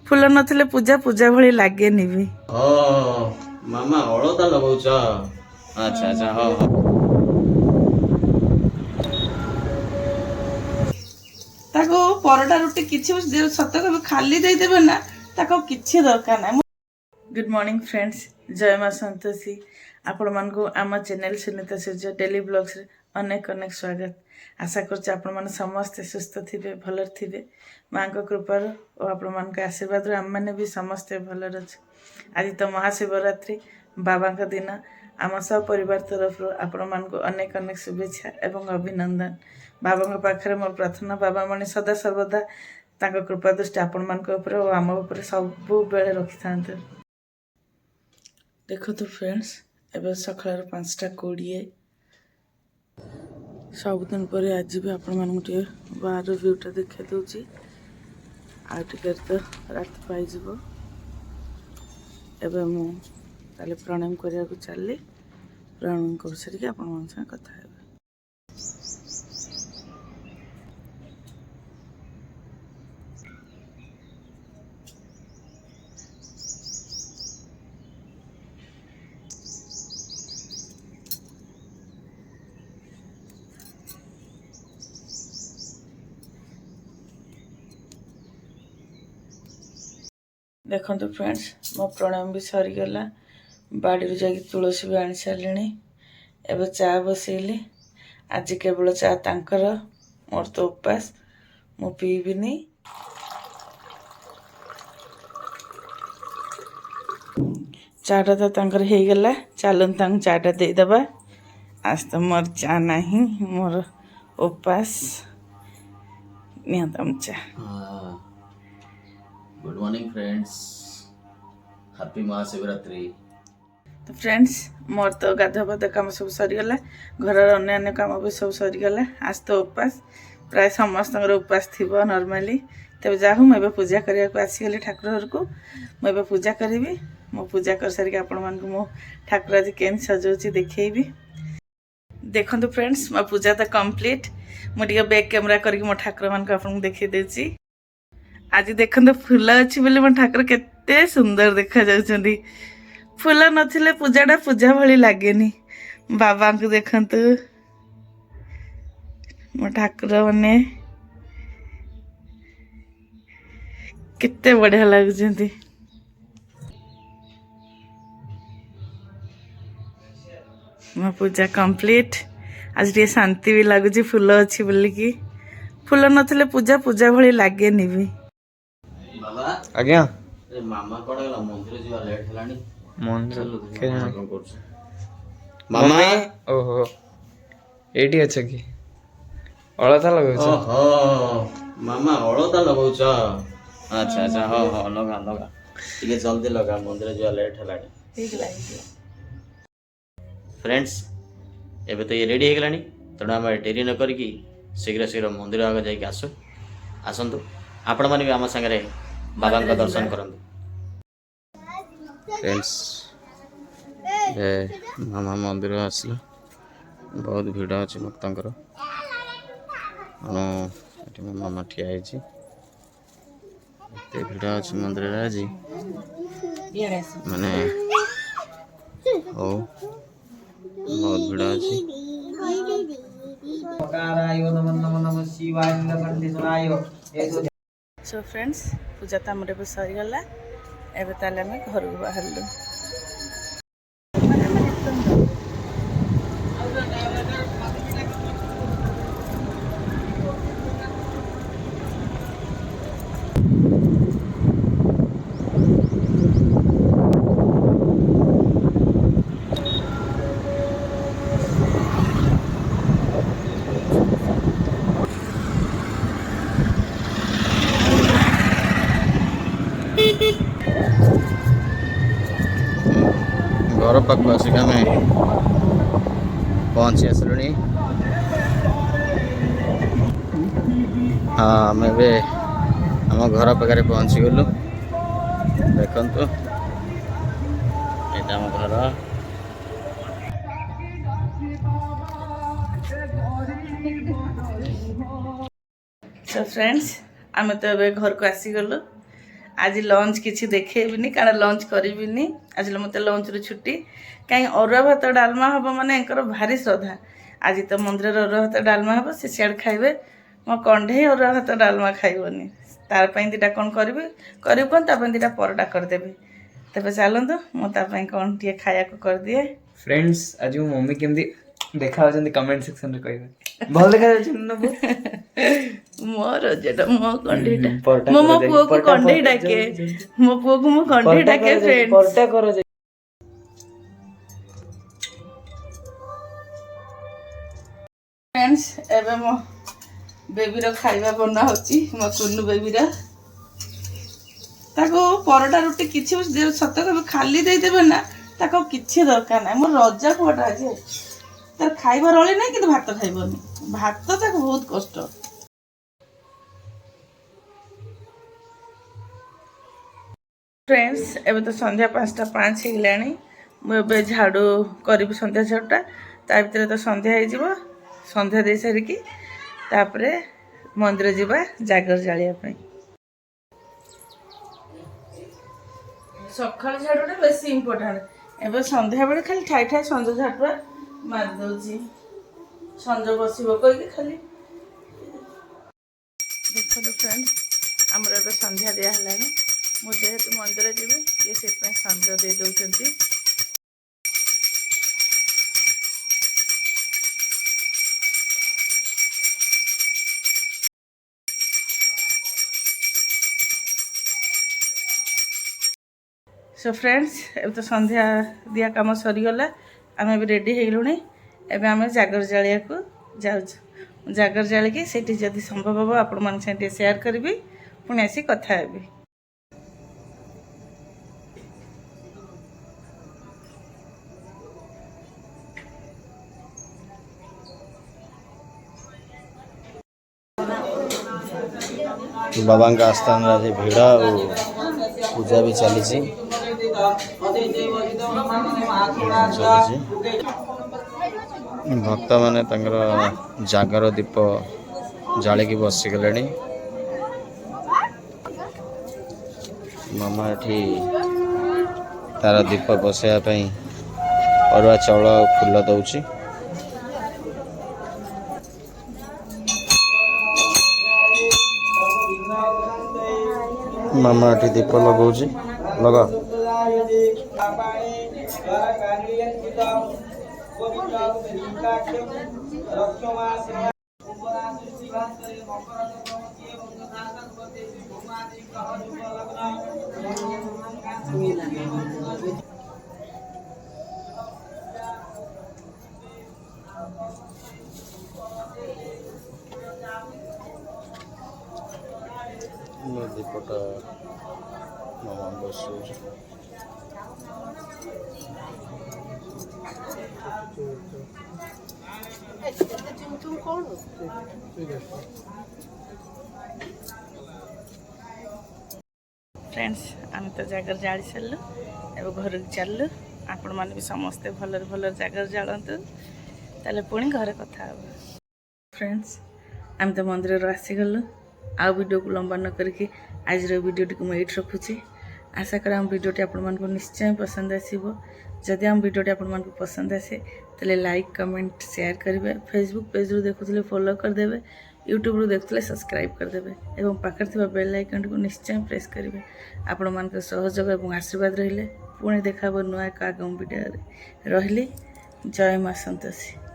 फूल नथिले पूजा पूजा भली लागेनी भी। मामा अलता लगाउछ। अच्छा अच्छा हो हो ताको परोटा रुटी किछि सत कभी खाली दे देबे ना ताको किछि दरकार ना। गुड मॉर्निंग फ्रेंड्स, जय मां संतोषी। आपण मान को आम चैनल सुनीता सूर्य डेली ब्लॉग्स रे अनेक अनेक स्वागत। आशा करछ आपण मान समस्त सुस्थ थिबे, भलर थिबे। मां को कृपा और आपण मान के आशीर्वाद रे हम माने भी समस्त भलर अछि। आज तो महाशिवरात्रि बाबा का दिन। आम सब परिवार तरफ आपण मान को अनेक अनेक शुभेच्छा एवं अभिनंदन। बाबा के पाखरे मोर प्रार्थना बाबा माने सदा सर्वदा ताको कृपा दृष्टि आपण मान को ऊपर और आम ऊपर सब बेले रखि थांते। देखो तो फ्रेंड्स, एवं सकाल 5:20 सबुदिन पर आज भी आपण मान बाहर व्यूटा देखा दूसरी आटे तो रात पाइज एवं मुझे प्रणाम करने को चलि प्रणाम कर सारिक आपण कथा है। देखो तो फ्रेंड्स, मो प्रणाम भी सरीगला। बाड़ी जा तुलसी भी आनी सारे। एवं चा बसैली। आज केवल चा तांकर, मोर तो उपास, मु पीबिनी। चाटा तो तांकर हो गला। चलन तांग चाटा दे दबा। आज तो मोर चा नहीं, मोर उपास नियतम चा। Good morning friends, happy Mahashivratri. तो फ्रेंड्स, मोर तो गाधा पाधा कम सब सरीगला। घर अन्य कम भी सब सरीगला। आज तो उपास प्राय समस्त उपास थी नॉर्मली। तब जाहू मुझे पूजा करने को आसीगली ठाकुर घर को। मुझे पूजा करी। मो पूजा कर सारिक आपण मान मो ठाकुर आज केन सजाऊँगी देखी। देखो फ्रेंड्स, मो पूजा तो कंप्लीट। मुझे बैक कैमेरा करके मो ठाकुर मान को आपन देखी देछि। आज देखो फूल अच्छी बोले मो ठाकुर केते सुंदर देखा जाउछंदी। फूल नथिले पूजाटा पूजा भली लागेनी। बाबा को देखंतु, मो ठाकुर माने केते बढ़िया लागुछंदी। मो पूजा कंप्लीट। आज टे शांति भी लगुच फूल अच्छी बोलिकी। फूल नथिले पूजा पूजा भली लागेनी भी। बाबा आज्ञा ए मामा कोड गला मंदिर जीवा लेट हलानी। मंदिर के मामा ओहो एटी अच्छा की अलता लगाउछ। ओहो मामा अलता लगाउछ। अच्छा अच्छा हो हो लगा लगा ठीक है, जल्दी लगा, मंदिर जीवा लेट हलानी। ठीक लागी। फ्रेंड्स, एबे तो ये रेडी हो गलानी। तेणु आम डेरी न करिकी शीघ्र शीघ्र मंदिर आगे जाइए आसतु। आपण मैंने भी आम सागर बाबा का दर्शन करंतु। फ्रेंड्स, मामा मंदिर आसला। बहुत भिड़ अच्छे भक्तर। मो मामा ठिया है। भिड़ अच्छे मंदिर आज माने हो बहुत भिड़ अच्छी। सो फ्रेंड्स, पूजा तो आम सरीगला। एवं ताले आम घर को बाहर। घर पाक आसिक आम पहुँची आसलु। हाँ आम आम घर पाखे पहुँची गलु। देखु ये आम घर। सो फ्रेंड्स, आम तो ए घर को आसीगलु। आज लंच किसी देखेबिनी कारण लंच करिबिनी आज मते लंच रे छुट्टी कहीं अरुआ भात डालमा हम माने एंकर भारी श्रद्धा आज तो मंदिर अरुआ भात डालमा हम से सियाड़ खाइबे मो कंढे अरुआ भात डालमा खाइबनी तार पई दिटा कोन करबे करिब कोन ता पई दिटा परोटा कर देबे तबे चलंतु मो ता पई कोन टिए खाया को कर दिए फ्रेंड्स आज मो मम्मी केमदी देखा होचंदी कमेंट सेक्शन रे कहबे भल देखा जाउछ न मोर जेटा मो कंढेटा मो पुओ को कंढे डाके मो पुओ को मो कंढे डाके फ्रेंड्स परोटा करो फ्रेंड्स एबे मो बेबी रो खाइबा बना होची मो कुन्नू बेबी रा ताको परोटा रोटी किछि सत कबे खाली दे देबे ना ताको किछि दरकार नै मो रजा कोटा जे तार खाइबा रळे नै कि भात खाइबनी भात ताको बहुत कष्ट फ्रेंड्स एबे तो संध्या 5:05 हो गलानी मुझे झाड़ू करी संध्या झाड़ूटा ता भीतर तो संध्या हो संध्या दे सारिकी तापरे मंदिर जीवा जागर जालिया सकाल झाड़ूटा बेस इम्पोर्टाट एवं संध्या बेले खाली ठाई ठाई संज झाड़ूटा मार दौची संज बस कहीकि खाली देख फ्रेंड्स आमर ए संध्या दिहला मुझे मंदिर जी ये से संज दे दौरान सो फ्रेंड्स अब तो संध्या दिया काम सरीगला आम भी रेडी होगलुणी एवं आम जागर जालिया को जाऊँ जागर जालिकी सेठी जदि संभव हम आपण मान शेयर करी पुणी आसी कथा हेबी बाबा आस्थान भिड़ और पूजा भी चली भक्त माने जागर दीप जालिकी बसीगले मामा एठी तार दीप बसैया अरुआ चाउल फूल दौची मामा एठी दीप लगाउची लगा दीपटा मामा बस फ्रेंड्स आम तो जागर जाली सारू एवं घर चलु आपण मैंने भी समस्ते भलर भलर जागर जालतु ताले पुणी घर कथा फ्रेंड्स आम तो मंदिर आसीगलु आउ वीडियो को लंबा न करके आज वीडियोटी को मुझे रखुची आशा कर आम वीडियोटी आपण मानक निश्चय पसंद आसीबो जदि आम वीडियोटी आपण मानक पसंद आसे ताले लाइक कमेंट शेयर करेंगे फेसबुक पेज रू देखुले फॉलो करदेवे यूट्यूब रू देखुले सब्सक्राइब करदेवे एवं पाखर थिबा बेल आइकन को निश्चय प्रेस करेंगे आपण मानक सहयोग और आशीर्वाद रहिले पुणी देखा नुआ एक आगम वीडियो रही जय माँ संतोषी।